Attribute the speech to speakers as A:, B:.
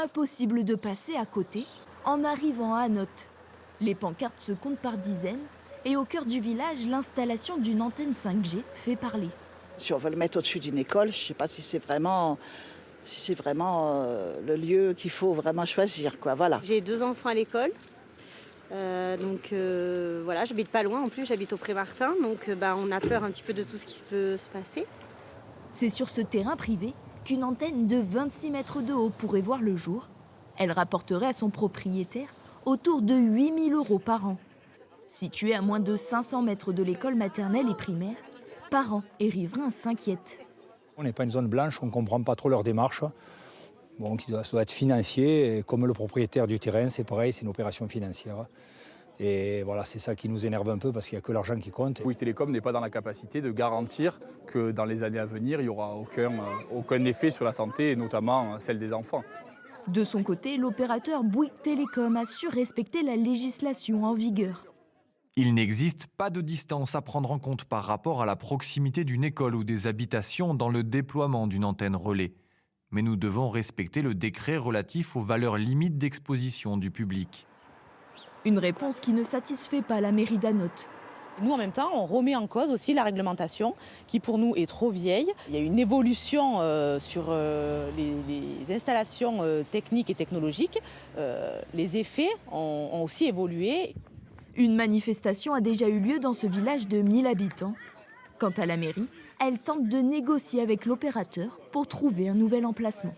A: impossible de passer à côté en arrivant à Notte. Les pancartes se comptent par dizaines et au cœur du village, l'installation d'une antenne 5G fait parler.
B: Si on veut le mettre au-dessus d'une école, je ne sais pas si c'est vraiment, le lieu qu'il faut vraiment choisir, quoi. Voilà.
C: J'ai 2 enfants à l'école, voilà, j'habite pas loin en plus, j'habite au Pré-Martin, donc on a peur un petit peu de tout ce qui peut se passer.
A: C'est sur ce terrain privé qu'une antenne de 26 mètres de haut pourrait voir le jour. Elle rapporterait à son propriétaire autour de 8 000 € par an. Située à moins de 500 mètres de l'école maternelle et primaire, parents et riverains s'inquiètent.
D: On n'est pas une zone blanche, on ne comprend pas trop leur démarche. Bon, ça doit être financier, et comme le propriétaire du terrain, c'est pareil, c'est une opération financière. Et voilà, c'est ça qui nous énerve un peu parce qu'il n'y a que l'argent qui compte.
E: Bouygues Télécom n'est pas dans la capacité de garantir que dans les années à venir, il n'y aura aucun effet sur la santé, et notamment celle des enfants.
A: De son côté, l'opérateur Bouygues Télécom a su respecter la législation en vigueur.
F: Il n'existe pas de distance à prendre en compte par rapport à la proximité d'une école ou des habitations dans le déploiement d'une antenne relais. Mais nous devons respecter le décret relatif aux valeurs limites d'exposition du public.
A: Une réponse qui ne satisfait pas la mairie d'Anotte.
G: Nous, en même temps, on remet en cause aussi la réglementation qui, pour nous, est trop vieille. Il y a une évolution sur les installations techniques et technologiques. Les effets ont aussi évolué.
A: Une manifestation a déjà eu lieu dans ce village de 1000 habitants. Quant à la mairie, elle tente de négocier avec l'opérateur pour trouver un nouvel emplacement.